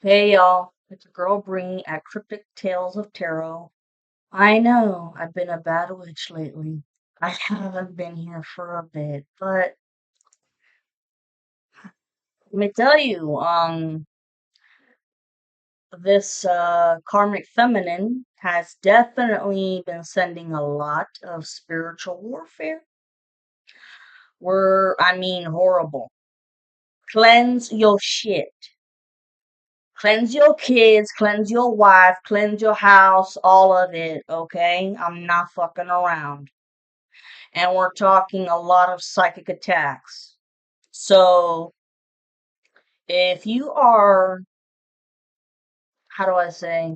Hey y'all, it's a girl Bree at Cryptic Tales of Tarot. I know I've been a bad witch lately. I haven't been here for a bit, but let me tell you, this karmic feminine has definitely been sending a lot of spiritual warfare. Horrible. Cleanse your shit. Cleanse your kids, cleanse your wife, cleanse your house, all of it, okay? I'm not fucking around. And we're talking a lot of psychic attacks. So if you are, how do I say?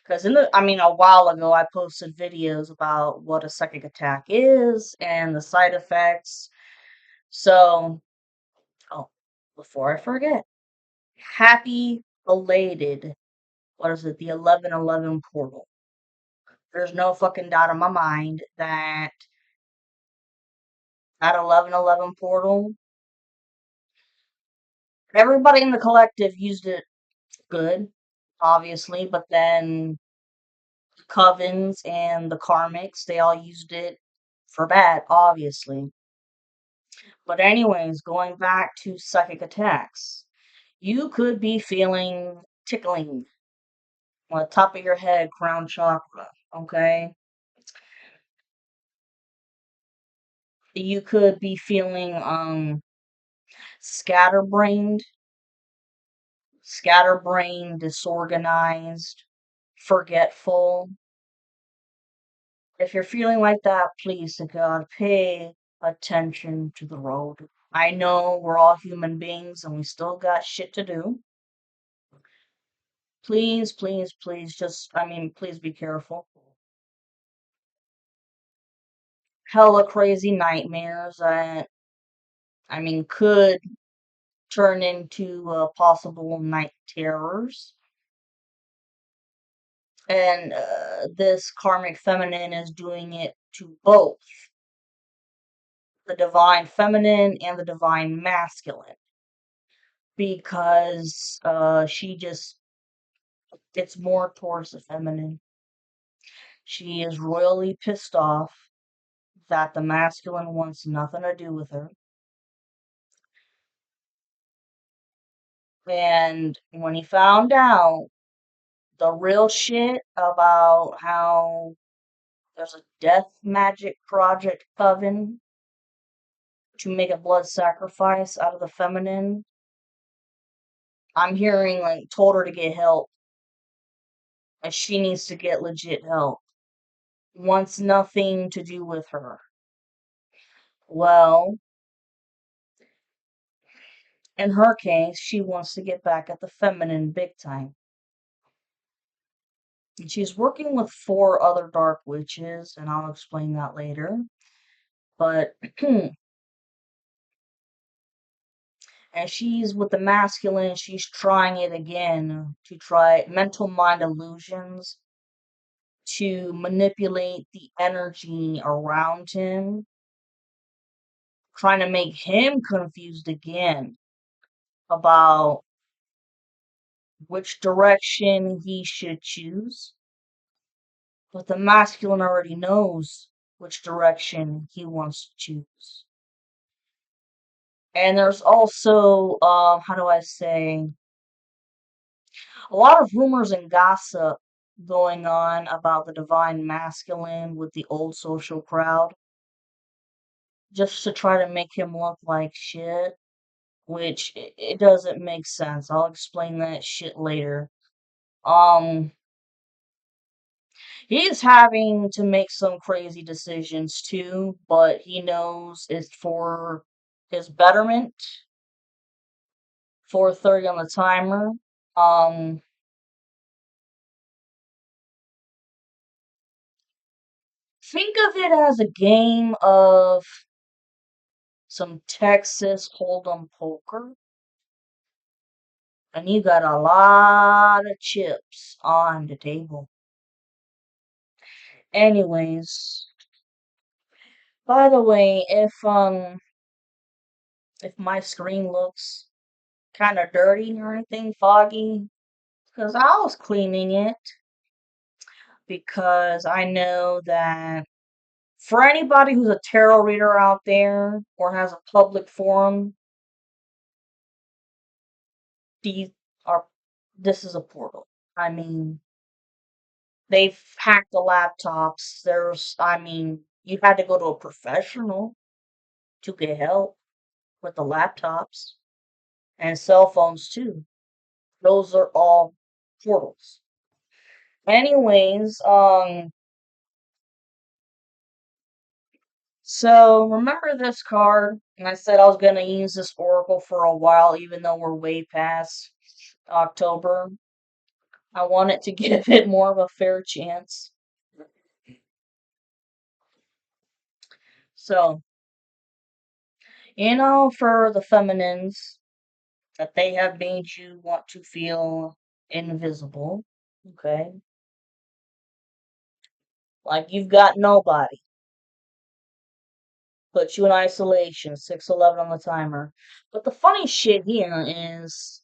Because a while ago I posted videos about what a psychic attack is and the side effects. So, oh, before I forget, happy belated, what is it, the 1111 portal. There's no fucking doubt in my mind that that 1111 portal, everybody in the collective used it good, obviously, but then the covens and the karmics, they all used it for bad, obviously. But anyways, going back to psychic attacks, you could be feeling tickling on the top of your head, crown chakra, okay? You could be feeling scatterbrained, disorganized, forgetful. If you're feeling like that, please to God, pay attention to the road. I know we're all human beings and we still got shit to do. Please, please, please, please be careful. Hella crazy nightmares that, could turn into possible night terrors. And this karmic feminine is doing it to both the divine feminine and the divine masculine because it's more towards the feminine. She is royally pissed off that the masculine wants nothing to do with her. And when he found out the real shit about how there's a death magic project coven to make a blood sacrifice out of the feminine, I'm hearing like told her to get help. And she needs to get legit help. Wants nothing to do with her. Well, in her case, she wants to get back at the feminine big time. And she's working with 4 other dark witches, and I'll explain that later. But, and she's with the masculine, she's trying it again to try mental mind illusions to manipulate the energy around him, trying to make him confused again about which direction he should choose. But the masculine already knows which direction he wants to choose. And there's also, how do I say, a lot of rumors and gossip going on about the divine masculine with the old social crowd, just to try to make him look like shit, which it doesn't make sense. I'll explain that shit later. Um, he's having to make some crazy decisions too, but he knows it's for his betterment. 4:30 on the timer. Um, think of it as a game of some Texas Hold'em poker, and you got a lot of chips on the table. Anyways, by the way, if my screen looks kind of dirty or anything foggy. Because I was cleaning it because I know that for anybody who's a tarot reader out there or has a public forum, these are this is a portal. I mean, they've hacked the laptops. You had to go to a professional to get help with the laptops and cell phones too. Those are all portals. Anyways, so remember this card? And I said I was gonna use this oracle for a while, even though we're way past October. I wanted to give it more of a fair chance. So, for the feminines, that they have made you want to feel invisible. Okay? Like you've got nobody. Put you in isolation, 611 on the timer. But the funny shit here is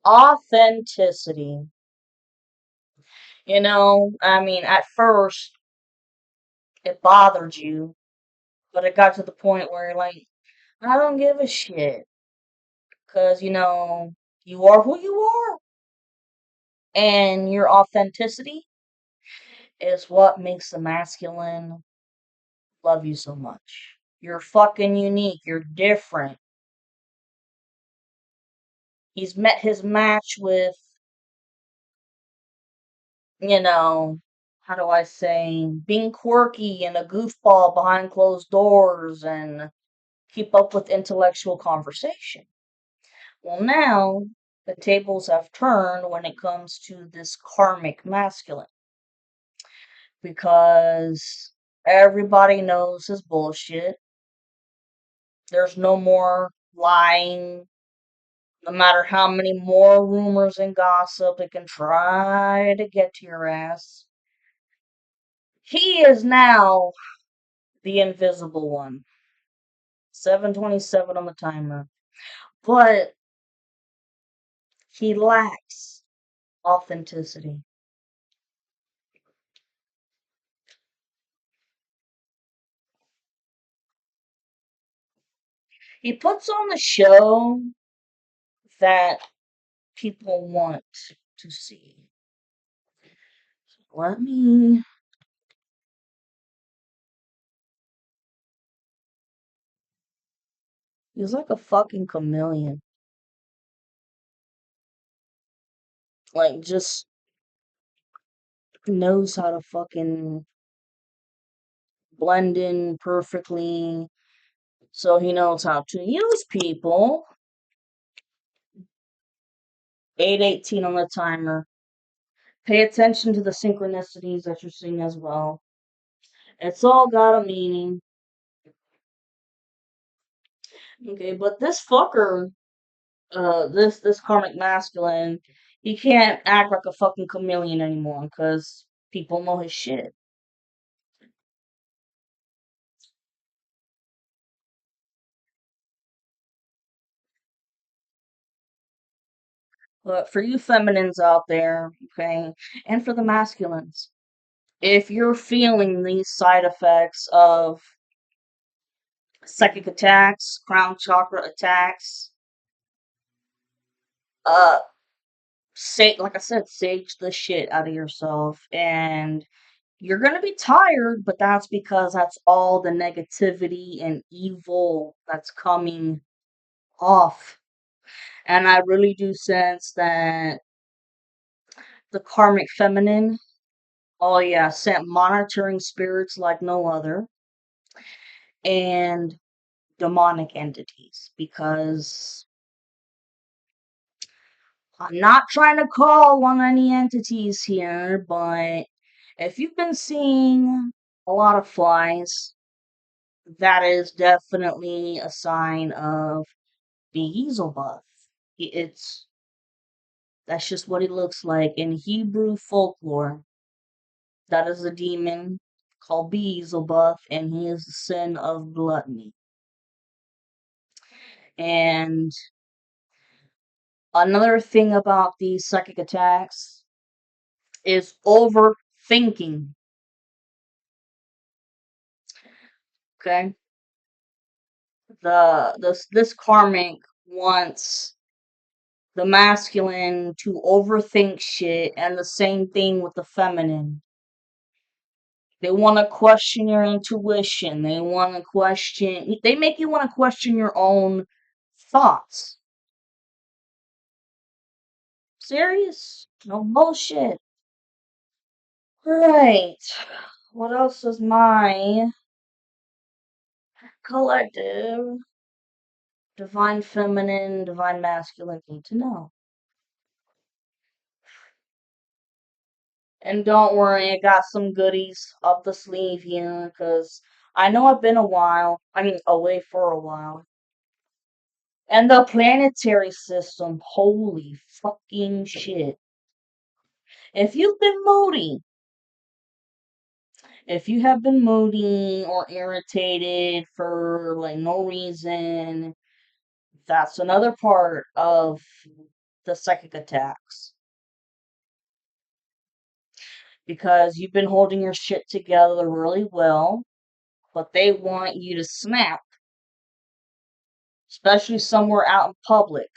authenticity. At first it bothered you, but it got to the point where you're like, I don't give a shit. Because, you are who you are. And your authenticity is what makes the masculine love you so much. You're fucking unique. You're different. He's met his match with, how do I say, being quirky and a goofball behind closed doors and keep up with intellectual conversation. Well, now the tables have turned when it comes to this karmic masculine because everybody knows his bullshit. There's no more lying, no matter how many more rumors and gossip it can try to get to your ass. He is now the invisible one. 7:27 on the timer. But he lacks authenticity. He puts on the show that people want to see. Let me. He's like a fucking chameleon. Like, just knows how to fucking blend in perfectly. So he knows how to use people. 8:18 on the timer. Pay attention to the synchronicities that you're seeing as well. It's all got a meaning. Okay, but this fucker, this karmic masculine, he can't act like a fucking chameleon anymore because people know his shit. But for you feminines out there, okay, and for the masculines, if you're feeling these side effects of psychic attacks, crown chakra attacks, uh, like I said, sage the shit out of yourself, and you're gonna be tired, but that's because that's all the negativity and evil that's coming off. And I really do sense that the karmic feminine, oh yeah, sent monitoring spirits like no other, and demonic entities, because I'm not trying to call on any entities here, but if you've been seeing a lot of flies, that is definitely a sign of Beelzebub. It's That's just what he looks like in Hebrew folklore. That is a demon called Beelzebub, and he is the sin of gluttony. And another thing about these psychic attacks is overthinking. Okay? This karmic wants the masculine to overthink shit, and the same thing with the feminine. They want to question your intuition. They make you want to question your own thoughts. Serious? No bullshit. Right. What else does my collective divine feminine, divine masculine need to know? And don't worry, I got some goodies up the sleeve here, because I know I've been away for a while. And the planetary system, holy fucking shit. If you've been moody, if you have been moody or irritated for like no reason, that's another part of the psychic attacks. Because you've been holding your shit together really well, but they want you to snap, especially somewhere out in public,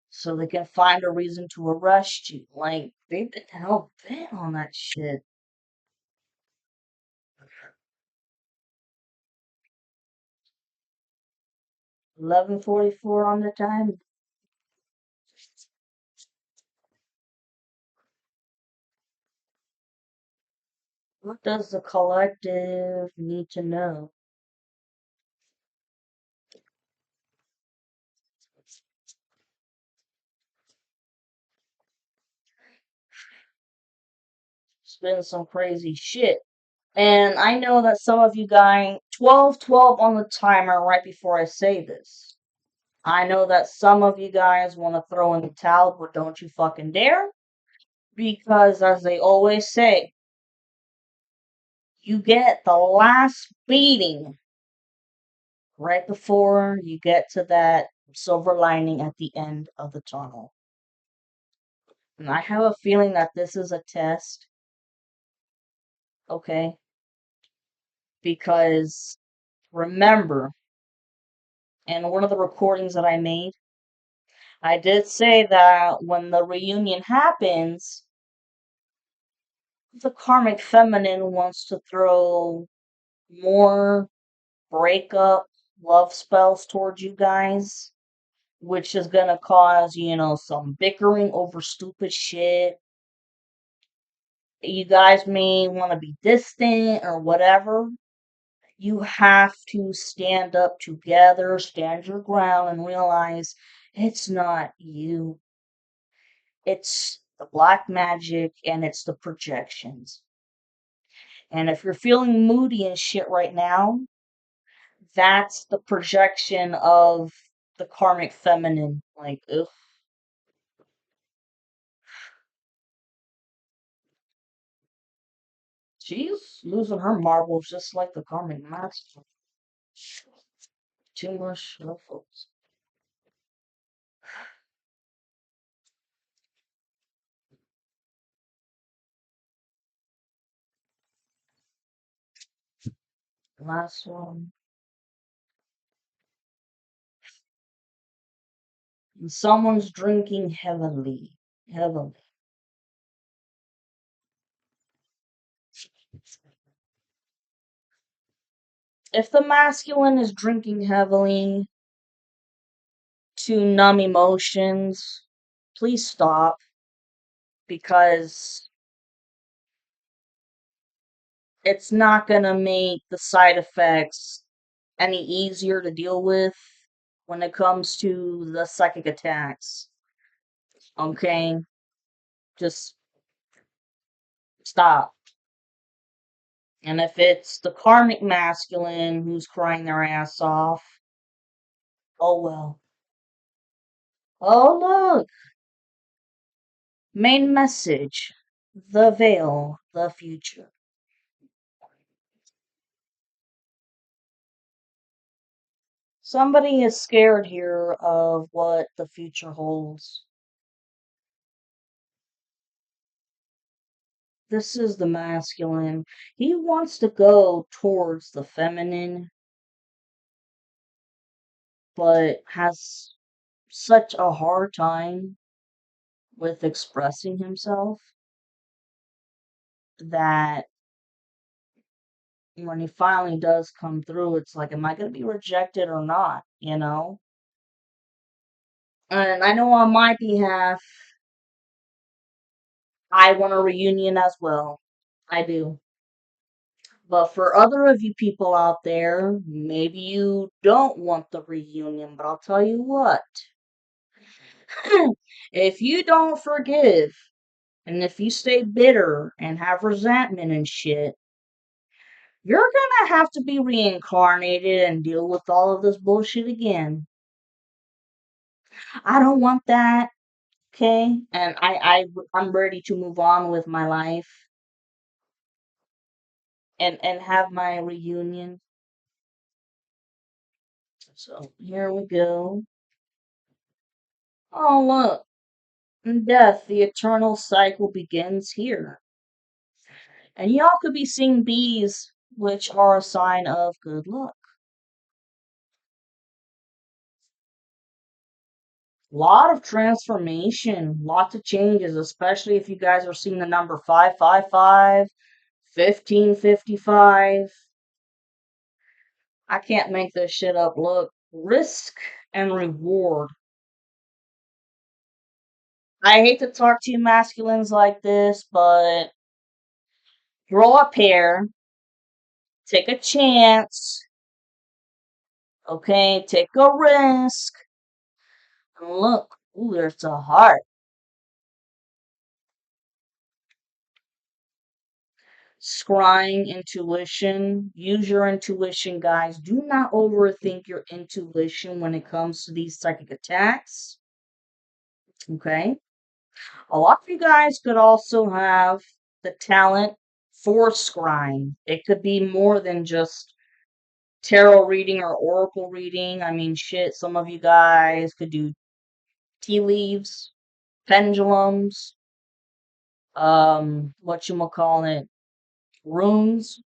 so they can find a reason to arrest you. Like, they've been hell bent on that shit. 11:44 on the time. What does the collective need to know? It's been some crazy shit. And I know that some of you guys, 12:12 on the timer right before I say this. I know that some of you guys want to throw in the towel, but don't you fucking dare. Because, as they always say, you get the last beating right before you get to that silver lining at the end of the tunnel. And I have a feeling that this is a test, okay? Because remember, in one of the recordings that I made, I did say that when the reunion happens, the karmic feminine wants to throw more breakup love spells towards you guys, which is gonna cause, some bickering over stupid shit. You guys may want to be distant or whatever. You have to stand up together, stand your ground, and realize it's not you. It's the black magic and it's the projections. And if you're feeling moody and shit right now, that's the projection of the karmic feminine. Like, ugh. She's losing her marbles just like the karmic master. Too much folks. Last one. And someone's drinking heavily. Heavily. If the masculine is drinking heavily to numb emotions, please stop, because it's not gonna make the side effects any easier to deal with when it comes to the psychic attacks. Okay? Just stop. And if it's the karmic masculine who's crying their ass off, oh well. Oh look! Main message: the veil, the future. Somebody is scared here of what the future holds. This is the masculine. He wants to go towards the feminine, but has such a hard time with expressing himself that when he finally does come through, it's like, am I going to be rejected or not? You know? And I know on my behalf, I want a reunion as well. I do. But for other of you people out there, maybe you don't want the reunion, but I'll tell you what. If you don't forgive, and if you stay bitter and have resentment and shit, you're gonna have to be reincarnated and deal with all of this bullshit again. I don't want that, okay? And I'm ready to move on with my life and have my reunion. So here we go. Oh look, death, the eternal cycle begins here. And y'all could be seeing bees, which are a sign of good luck. Lot of transformation, lots of changes, especially if you guys are seeing the number 555, 1555. I can't make this shit up. Look, risk and reward. I hate to talk to you masculines like this, but grow up here, take a chance, okay? Take a risk. And look, ooh, there's a heart. Scrying intuition. Use your intuition, guys. Do not overthink your intuition when it comes to these psychic attacks. Okay? A lot of you guys could also have the talent for scrying. It could be more than just tarot reading or oracle reading. I mean, shit, some of you guys could do tea leaves, pendulums, what you call it, runes.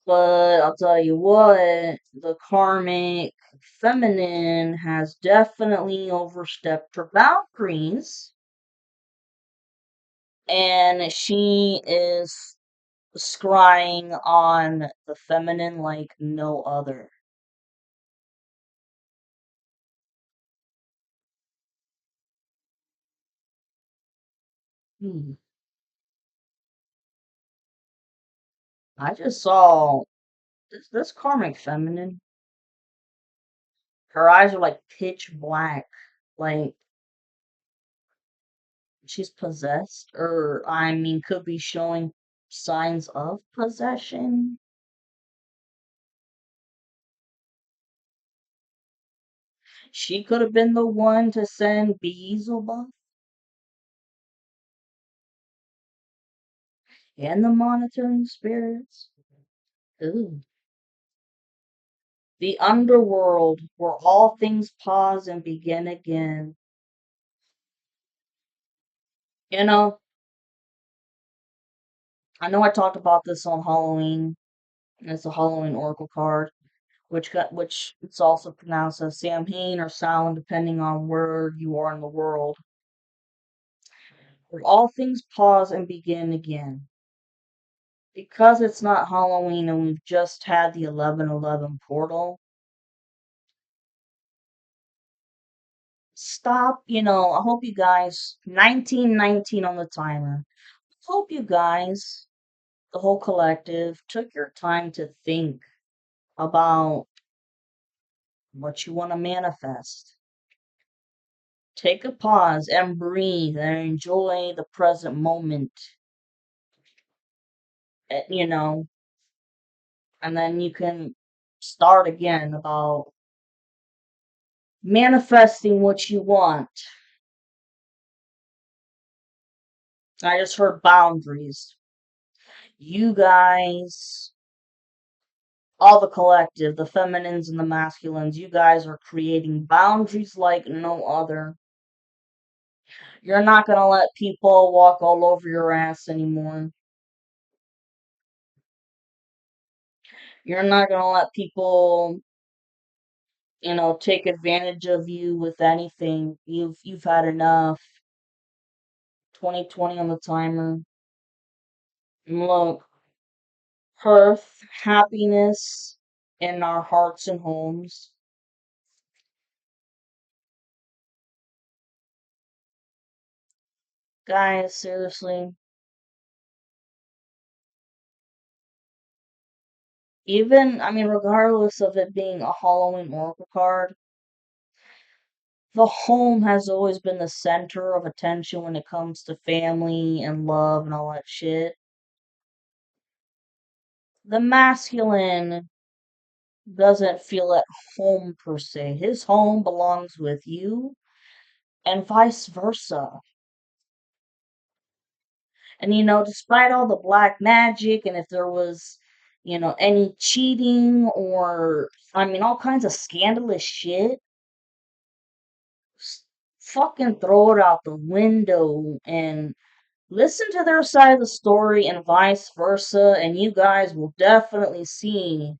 But I'll tell you what, the karmic feminine has definitely overstepped her boundaries, and she is scrying on the feminine like no other. Hmm. I just saw this karmic feminine. Her eyes are like pitch black, like she's possessed, or I mean, could be showing signs of possession. She could have been the one to send Beelzebub and the monitoring spirits. Ooh. The underworld, where all things pause and begin again. You know, I know I talked about this on Halloween, and it's a Halloween Oracle card, which it's also pronounced as Samhain or Samhain, depending on where you are in the world. Where all things pause and begin again. Because it's not Halloween and we've just had the 11/11 portal, stop, I hope you guys, 1919 on the timer. Hope you guys, the whole collective, took your time to think about what you want to manifest. Take a pause and breathe and enjoy the present moment. You know, and then you can start again about manifesting what you want. I just heard boundaries. You guys all the collective, the feminines and the masculines, you guys are creating boundaries like no other. You're not gonna let people walk all over your ass anymore. You're not gonna let people, take advantage of you with anything. You've had enough. 2020 on the timer. Look, health, happiness in our hearts and homes. Guys, seriously. Even, I mean, regardless of it being a Halloween Oracle card, the home has always been the center of attention when it comes to family and love and all that shit. The masculine doesn't feel at home per se. His home belongs with you, and vice versa. And despite all the black magic, and if there was, any cheating or, I mean, all kinds of scandalous shit, fucking throw it out the window and listen to their side of the story and vice versa, and you guys will definitely see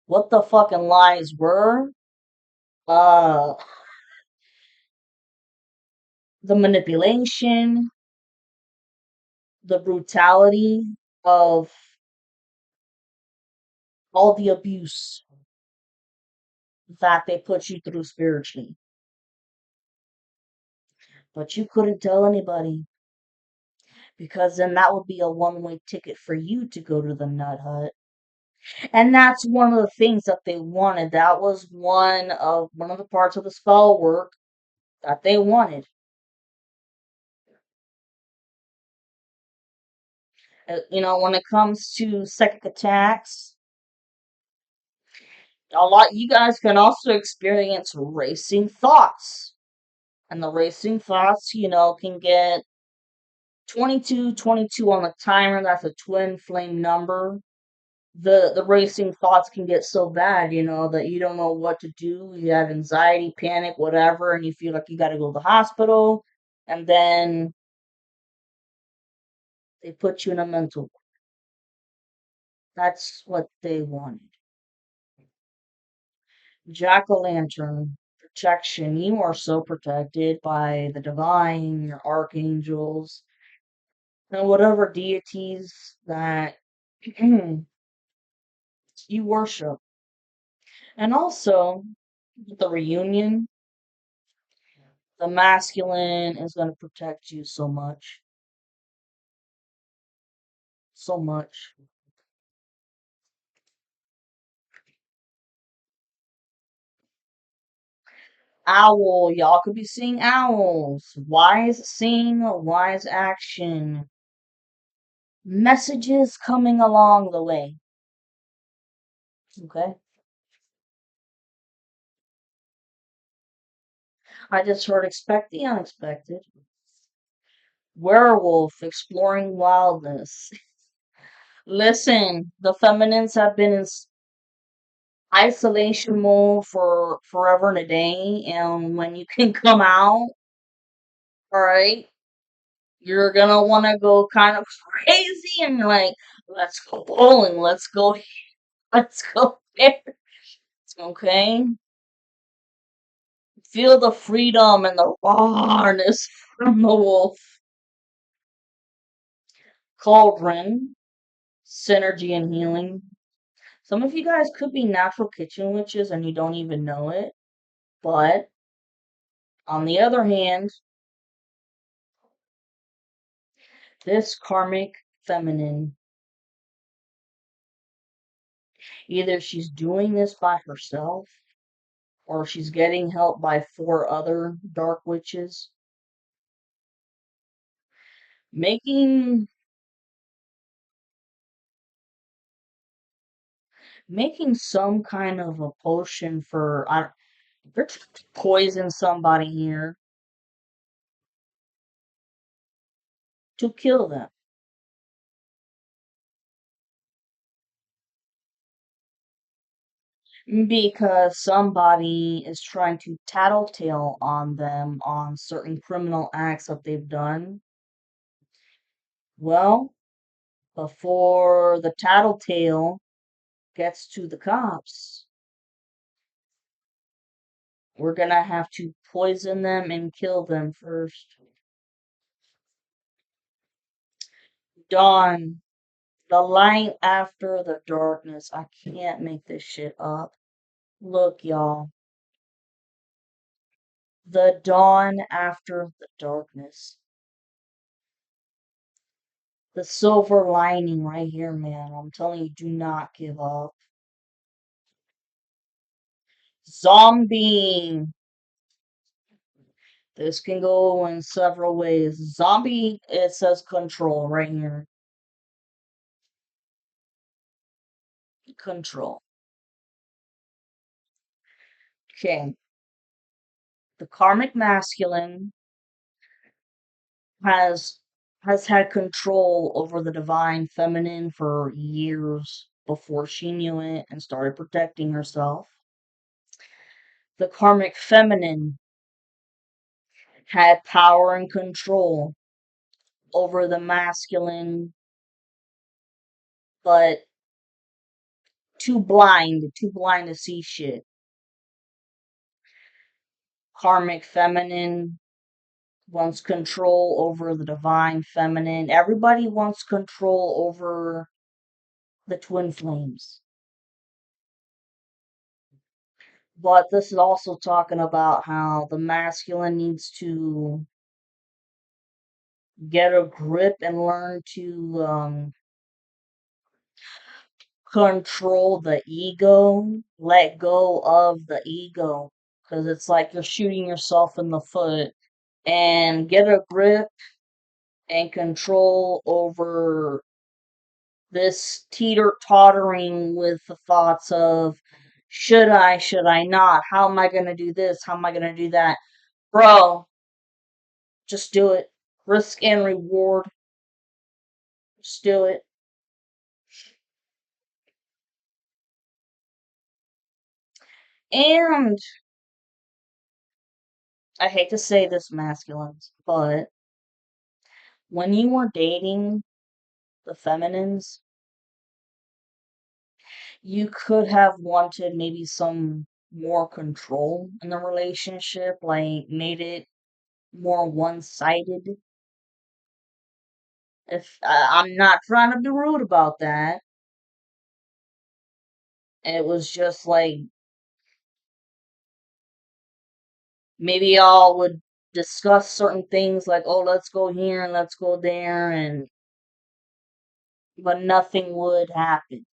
what the fucking lies were. Uh, the manipulation, the brutality of all the abuse that they put you through spiritually. But you couldn't tell anybody because then that would be a one-way ticket for you to go to the nut hut. And that's one of the things that they wanted. That was one of the parts of the spell work that they wanted. When it comes to psychic attacks, a lot you guys can also experience racing thoughts. And the racing thoughts, can get 22, 22 on the timer. That's a twin flame number. The racing thoughts can get so bad, that you don't know what to do. You have anxiety, panic, whatever, and you feel like you got to go to the hospital. And then they put you in a mental. That's what they wanted. Jack o' lantern protection. You are so protected by the divine, your archangels, and whatever deities that you worship. And also, with the reunion, the masculine is going to protect you so much. So much. Owl. Y'all could be seeing owls. Wise seeing, wise action. Messages coming along the way. Okay? I just heard expect the unexpected. Werewolf exploring wildness. Listen, the feminines have been in isolation mode for forever and a day, and when you can come out, all right, you're gonna want to go kind of crazy and you're like, let's go bowling, let's go, let's go there. Okay, feel the freedom and the rawness from the wolf. Cauldron, synergy and healing. Some of you guys could be natural kitchen witches and you don't even know it. But on the other hand, this karmic feminine, either she's doing this by herself or she's getting help by four other dark witches, making some kind of a potion for they're trying to poison somebody here to kill them. Because somebody is trying to tattletale on them on certain criminal acts that they've done. Well, before the tattletale gets to the cops, we're gonna have to poison them and kill them first. Dawn, the light after the darkness. I can't make this shit up. Look, y'all. The dawn after the darkness. The silver lining right here, man. I'm telling you, do not give up. Zombie. This can go in several ways. Zombie, it says control right here. Control. Okay. The karmic masculine has has had control over the divine feminine for years before she knew it and started protecting herself. The karmic feminine had power and control over the masculine, but too blind to see shit. Karmic feminine wants control over the divine feminine. Everybody wants control over the twin flames. But this is also talking about how the masculine needs to get a grip and learn to control the ego, let go of the ego. Because it's like you're shooting yourself in the foot. And get a grip and control over this teeter-tottering with the thoughts of should I not? How am I gonna do this? How am I gonna do that? Bro, just do it. Risk and reward. Just do it. And I hate to say this, masculines, but when you were dating the feminines, you could have wanted maybe some more control in the relationship, like made it more one-sided. If I'm not trying to be rude about that, it was just like maybe y'all would discuss certain things like, oh, let's go here and let's go there, and but nothing would happen.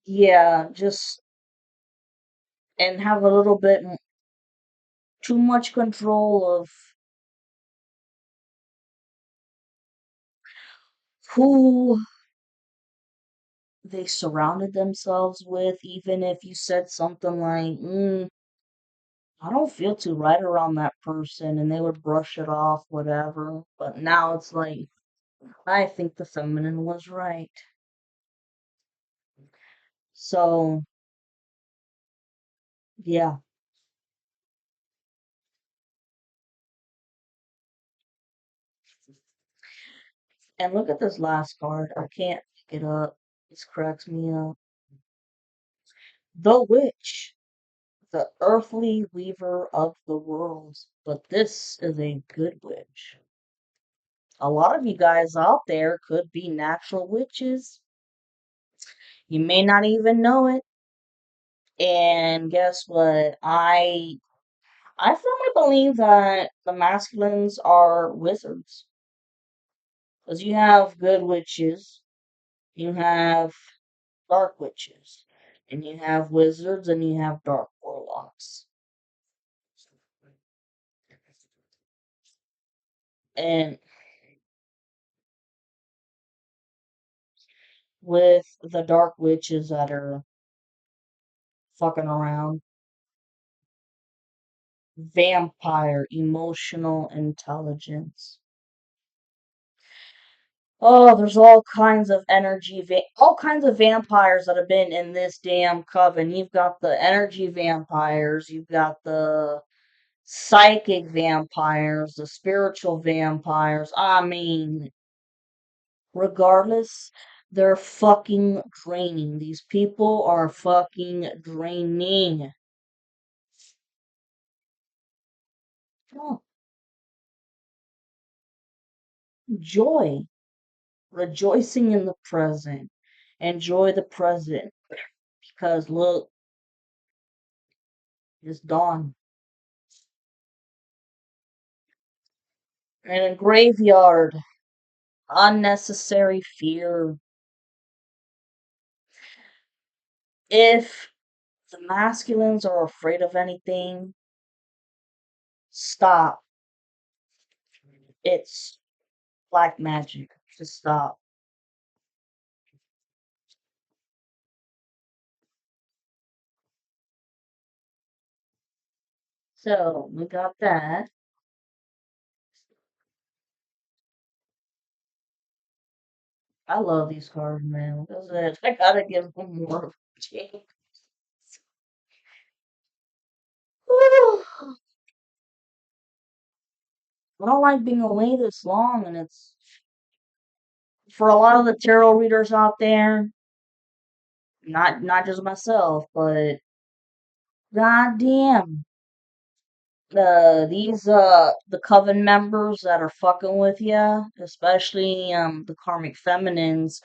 Yeah, just and have a little bit too much control of who they surrounded themselves with, even if you said something like, I don't feel too right around that person, and they would brush it off, whatever. But now it's like, I think the feminine was right. So, yeah. And look at this last card. I can't pick it up. This cracks me up. The Witch, the earthly weaver of the worlds. But this is a good witch. A lot of you guys out there could be natural witches. You may not even know it. And guess what? I firmly believe that the masculines are wizards. Because you have good witches, you have dark witches, and you have wizards, and you have dark warlocks. And with the dark witches that are fucking around, vampire, emotional intelligence. Oh, there's all kinds of all kinds of vampires that have been in this damn coven. You've got the energy vampires, you've got the psychic vampires, the spiritual vampires. I mean, regardless, they're fucking draining. These people are fucking draining. Oh, joy. Rejoicing in the present. Enjoy the present. Because look, it's dawn. And a graveyard. Unnecessary fear. If the masculines are afraid of anything, stop. It's black magic. Just stop. So, we got that. I love these cards, man. What is it? I gotta give them more of a chance. I don't like being away this long, and it's for a lot of the tarot readers out there, not just myself, but goddamn, the coven members that are fucking with you, especially the karmic feminines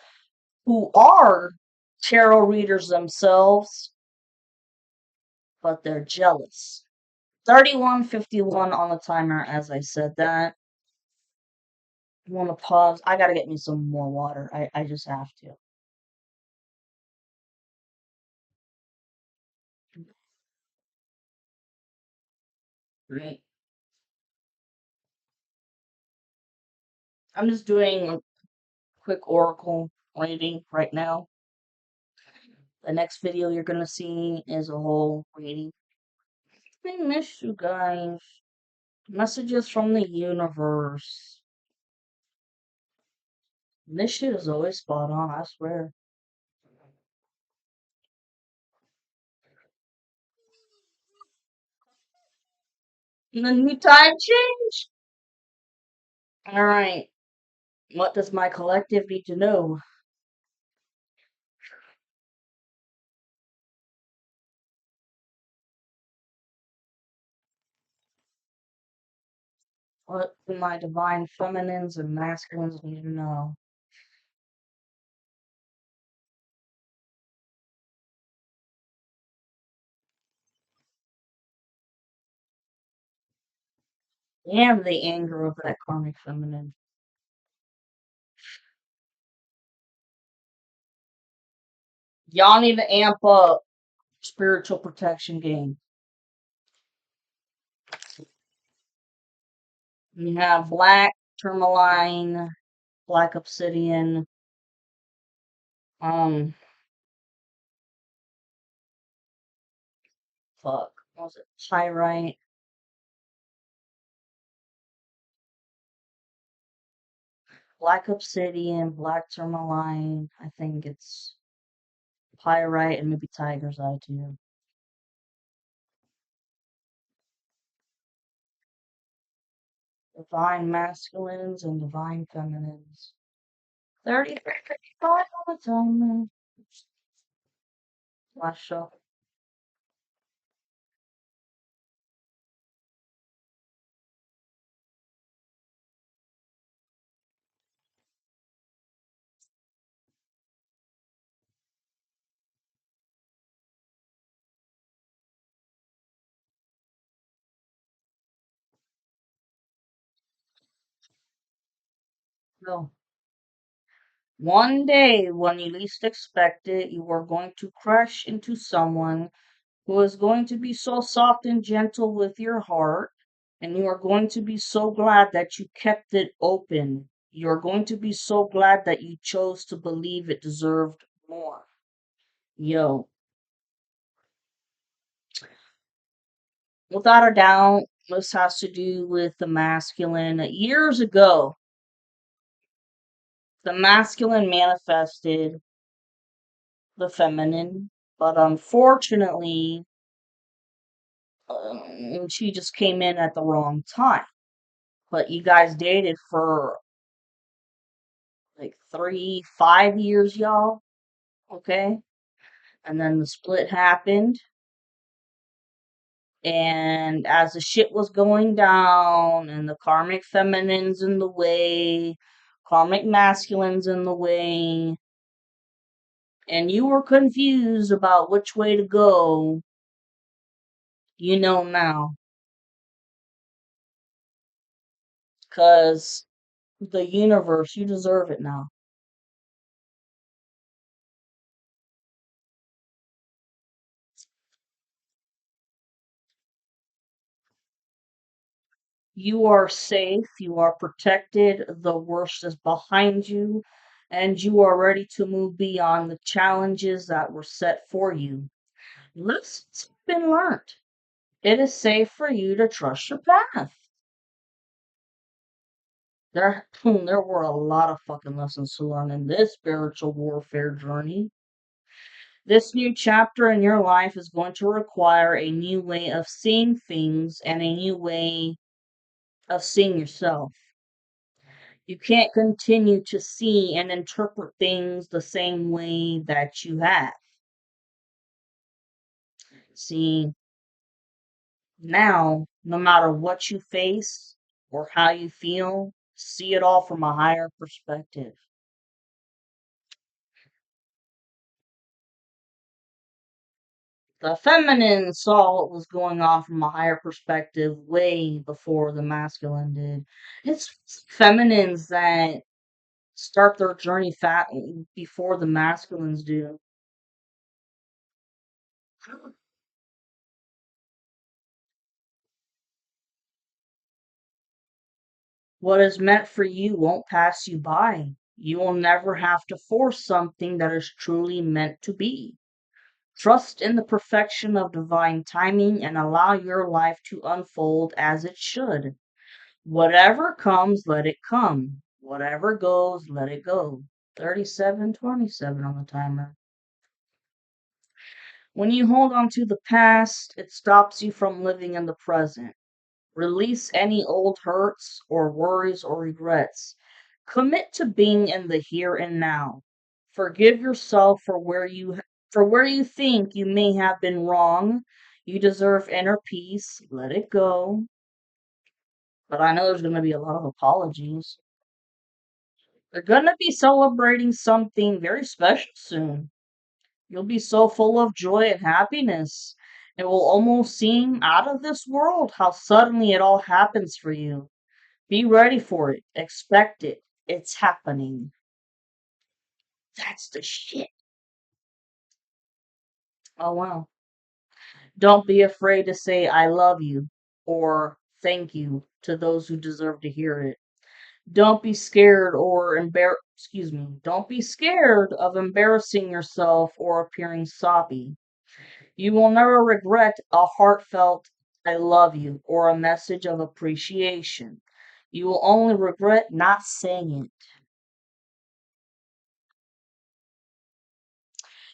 who are tarot readers themselves, but they're jealous. 31:51 on the timer as I said that. I want to pause. I gotta get me some more water. I just have to. Right. I'm just doing a quick oracle reading right now. The next video you're gonna see is a whole reading. I miss you guys. Messages from the universe. This shit is always spot on, I swear. And the new time change? Alright. What does my collective need to know? What do my divine feminines and masculines need to know? And the anger of that karmic feminine. Y'all need to amp up spiritual protection game. You have black tourmaline, black obsidian, um, fuck, what was it? Pyrite, black obsidian, black tourmaline. I think it's pyrite and maybe tiger's eye too. Divine masculines and divine feminines. 35 on the timer. Last shuffle. So, one day, when you least expect it, you are going to crash into someone who is going to be so soft and gentle with your heart, and you are going to be so glad that you kept it open. You're going to be so glad that you chose to believe it deserved more. Yo, without a doubt, this has to do with the masculine. Years ago, The masculine manifested the feminine, but unfortunately, she just came in at the wrong time. But you guys dated for like 3, 5 years, y'all. Okay. And then the split happened. And as the shit was going down, and the karmic feminine's in the way, karmic masculine's in the way, and you were confused about which way to go, you know now. Because the universe, you deserve it now. You are safe, you are protected, the worst is behind you, and you are ready to move beyond the challenges that were set for you. Lessons have been learned. It is safe for you to trust your path. There were a lot of fucking lessons to learn in this spiritual warfare journey. This new chapter in your life is going to require a new way of seeing things and a new way of seeing yourself. You can't continue to see and interpret things the same way that you have. See, now, no matter what you face or how you feel, see it all from a higher perspective. The feminine saw what was going on from a higher perspective way before the masculine did. It's feminines that start their journey fat before the masculines do. What is meant for you won't pass you by. You will never have to force something that is truly meant to be. Trust in the perfection of divine timing and allow your life to unfold as it should. Whatever comes, let it come. Whatever goes, let it go. 37:27 on the timer. When you hold on to the past, it stops you from living in the present. Release any old hurts or worries or regrets. Commit to being in the here and now. Forgive yourself for where you think you may have been wrong. You deserve inner peace. Let it go. But I know there's going to be a lot of apologies. They're going to be celebrating something very special soon. You'll be so full of joy and happiness. It will almost seem out of this world how suddenly it all happens for you. Be ready for it. Expect it. It's happening. That's the shit. Oh, wow. Don't be afraid to say I love you or thank you to those who deserve to hear it. Don't be scared or don't be scared of embarrassing yourself or appearing soppy. You will never regret a heartfelt I love you or a message of appreciation. You will only regret not saying it.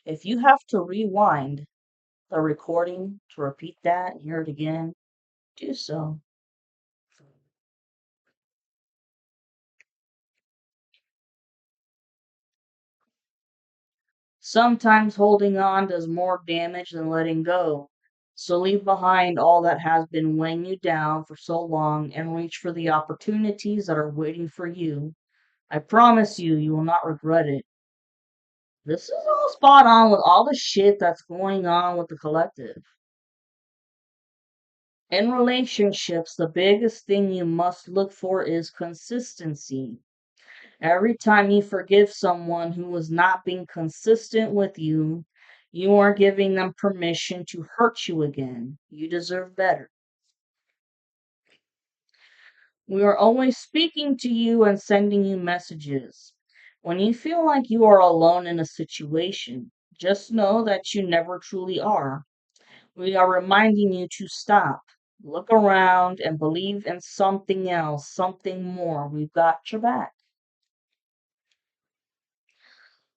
If you have to rewind the recording to repeat that and hear it again, do so. Sometimes holding on does more damage than letting go. So leave behind all that has been weighing you down for so long and reach for the opportunities that are waiting for you. I promise you, you will not regret it. This is all spot on with all the shit that's going on with the collective. In relationships, the biggest thing you must look for is consistency. Every time you forgive someone who is not being consistent with you, you are giving them permission to hurt you again. You deserve better. We are always speaking to you and sending you messages. When you feel like you are alone in a situation, just know that you never truly are. We are reminding you to stop, look around, and believe in something else, something more. We've got your back.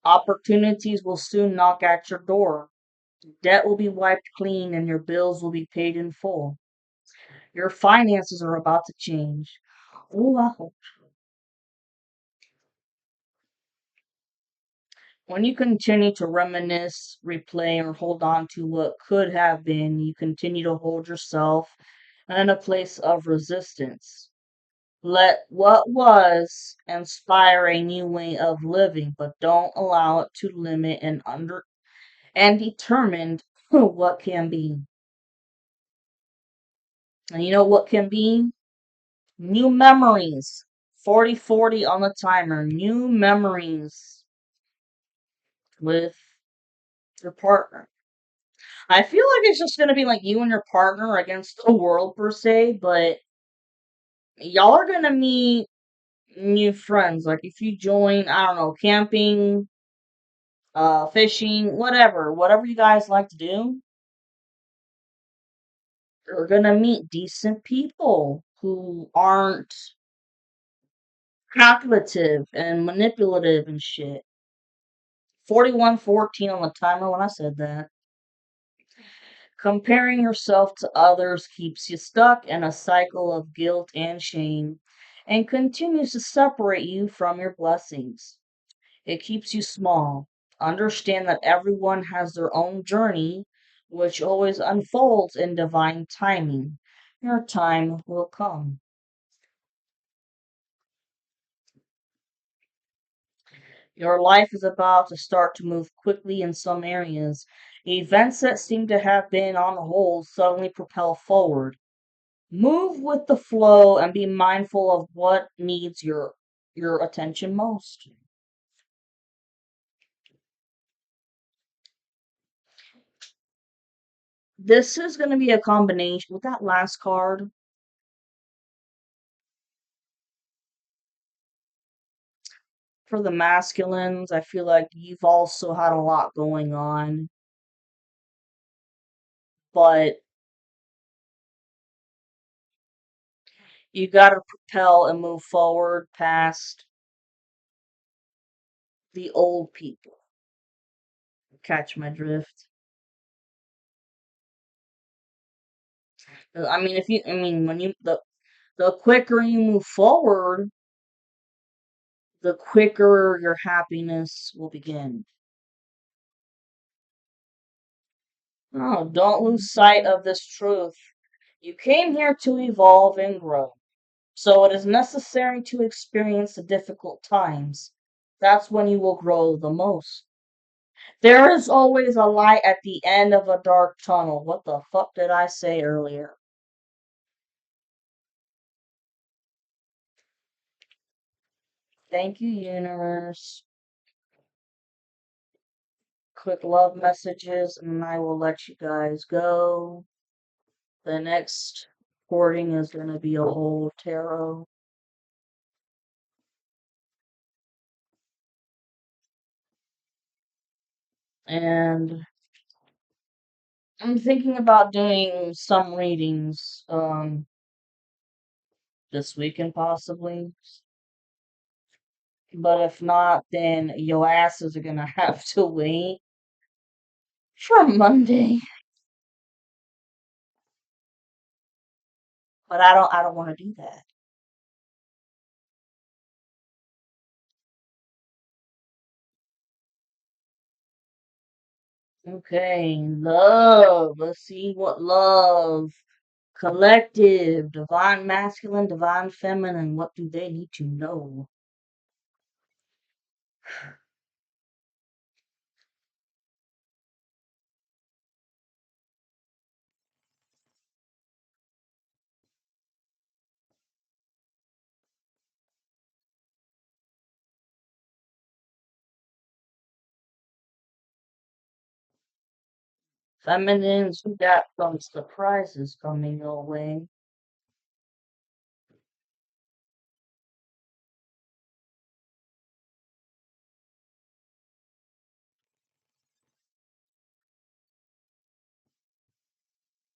Opportunities will soon knock at your door. Debt will be wiped clean and your bills will be paid in full. Your finances are about to change. Ooh, I hope. When you continue to reminisce, replay, or hold on to what could have been, you continue to hold yourself in a place of resistance. Let what was inspire a new way of living, but don't allow it to limit and determine what can be. And you know what can be? New memories. 40/40 on the timer. New memories with your partner. I feel like it's just gonna be like you and your partner against the world per se, but y'all are gonna meet new friends. Like if you join, I don't know, camping, fishing, whatever you guys like to do, you're gonna meet decent people who aren't calculative and manipulative and shit. 41/14 on the timer when I said that. Comparing yourself to others keeps you stuck in a cycle of guilt and shame and continues to separate you from your blessings. It keeps you small. Understand that everyone has their own journey, which always unfolds in divine timing. Your time will come. Your life is about to start to move quickly in some areas. Events that seem to have been on hold suddenly propel forward. Move with the flow and be mindful of what needs your attention most. This is going to be a combination with that last card for the masculines. I feel like you've also had a lot going on, but you got to propel and move forward past the old people. Catch my drift. I mean, when the quicker you move forward, the quicker your happiness will begin. Oh, don't lose sight of this truth. You came here to evolve and grow. So it is necessary to experience the difficult times. That's when you will grow the most. There is always a light at the end of a dark tunnel. What the fuck did I say earlier? Thank you, universe. Quick love messages, and I will let you guys go. The next recording is going to be a whole tarot. And I'm thinking about doing some readings this weekend possibly. But if not, then your asses are gonna have to wait for Monday. But I don't wanna do that. Okay, love. Let's see what love. Collective, divine masculine, divine feminine. What do they need to know? Feminines, we got some surprises coming your way.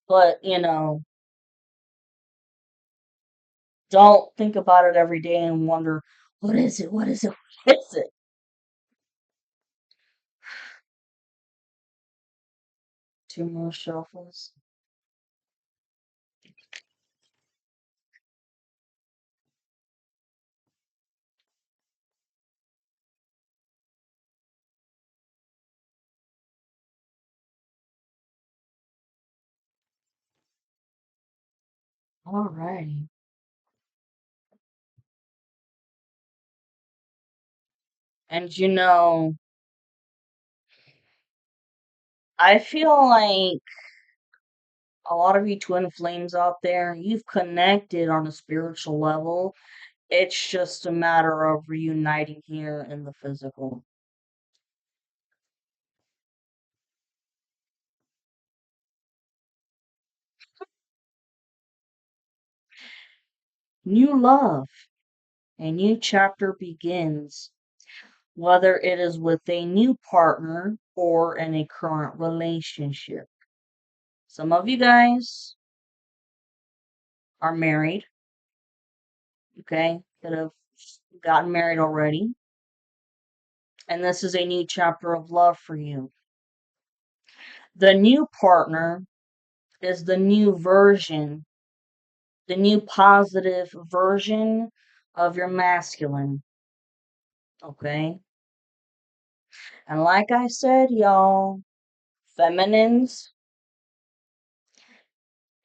But, don't think about it every day and wonder, what is it? What is it? What is it? Two more shuffles. Alrighty. And I feel like a lot of you twin flames out there, you've connected on a spiritual level. It's just a matter of reuniting here in the physical. New love, a new chapter begins, whether it is with a new partner or in a current relationship. Some of you guys are married, okay, that have gotten married already, and this is a new chapter of love for you. The new partner is the new positive version of your masculine, okay? And like I said, y'all, feminines,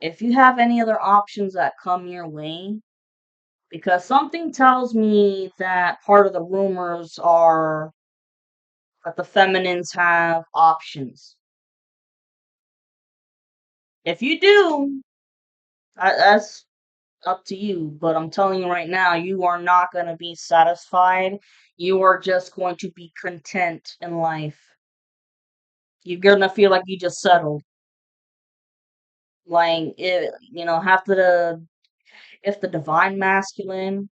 if you have any other options that come your way, because something tells me that part of the rumors are that the feminines have options. If you do, that's up to you. But I'm telling you right now, you are not going to be satisfied. You are just going to be content in life. You're going to feel like you just settled. Like, half if the divine masculine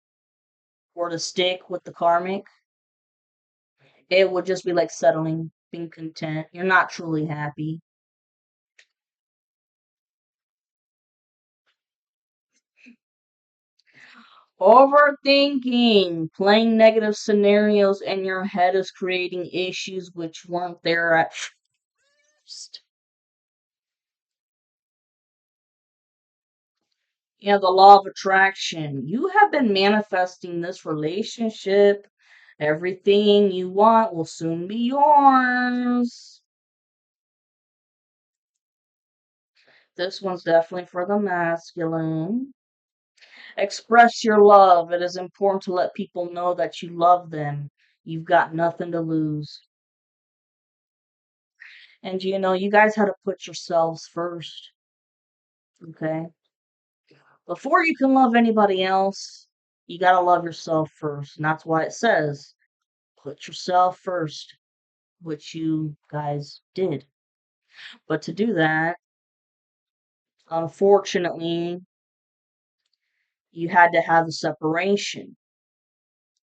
were to stick with the karmic, it would just be like settling, being content. You're not truly happy. Overthinking, playing negative scenarios in your head is creating issues which weren't there at first. Yeah, the law of attraction. You have been manifesting this relationship. Everything you want will soon be yours. This one's definitely for the masculine. Express your love. It is important to let people know that you love them. You've got nothing to lose. And you guys had to put yourselves first. Okay? Before you can love anybody else, you gotta love yourself first. And that's why it says, put yourself first, which you guys did. But to do that, unfortunately, you had to have a separation.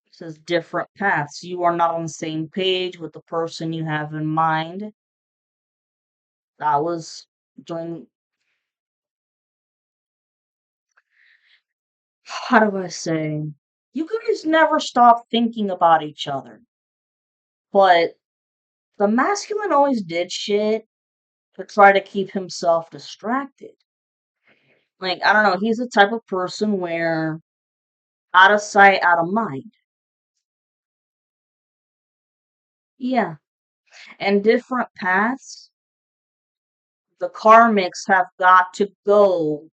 It says different paths. You are not on the same page with the person you have in mind. That was during, how do I say? You guys never stop thinking about each other. But the masculine always did shit to try to keep himself distracted. Like, I don't know, he's the type of person where out of sight, out of mind. Yeah. And different paths, the karmics have got to go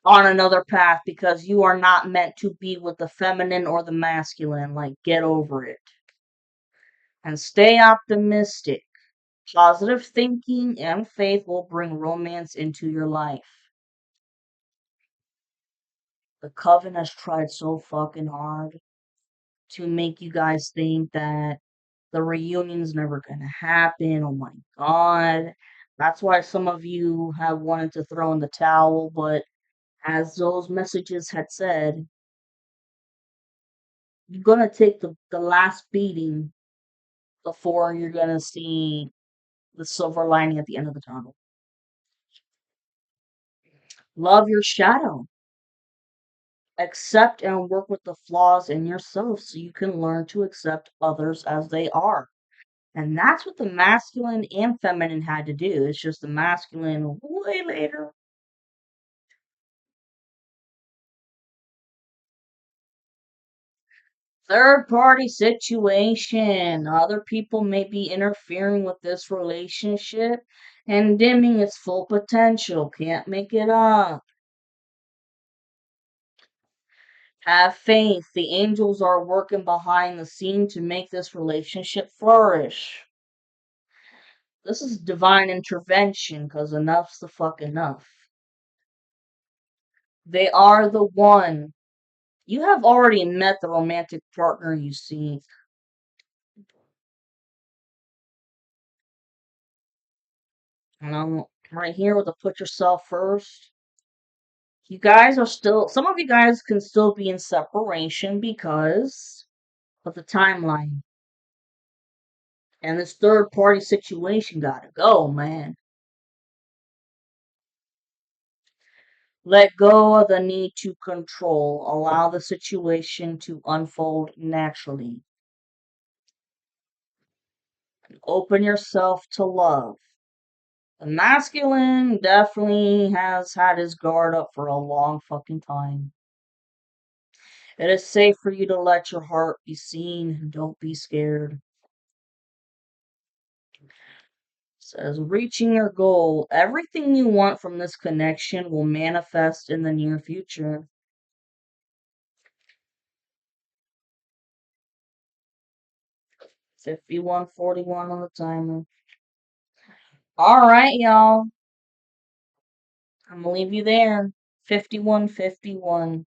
on another path because you are not meant to be with the feminine or the masculine. Like, get over it. And stay optimistic. Positive thinking and faith will bring romance into your life. The coven has tried so fucking hard to make you guys think that the reunion's never gonna happen. Oh my god. That's why some of you have wanted to throw in the towel, but as those messages had said, you're gonna take the last beating before you're gonna see the silver lining at the end of the tunnel. Love your shadow. Accept and work with the flaws in yourself so you can learn to accept others as they are. And that's what the masculine and feminine had to do. It's just the masculine way later. Third party situation. Other people may be interfering with this relationship and dimming its full potential. Can't make it up. Have faith. The angels are working behind the scene to make this relationship flourish. This is divine intervention because enough's the fuck enough. They are the one. You have already met the romantic partner you seek. And I'm right here with the put yourself first. You guys are still, some of you guys can still be in separation because of the timeline. And this third party situation gotta go, man. Let go of the need to control. Allow the situation to unfold naturally. Open yourself to love. The masculine definitely has had his guard up for a long fucking time. It is safe for you to let your heart be seen. Don't be scared. Says reaching your goal. Everything you want from this connection will manifest in the near future. 51:41 on the timer. All right, y'all. I'm gonna leave you there. 51:51.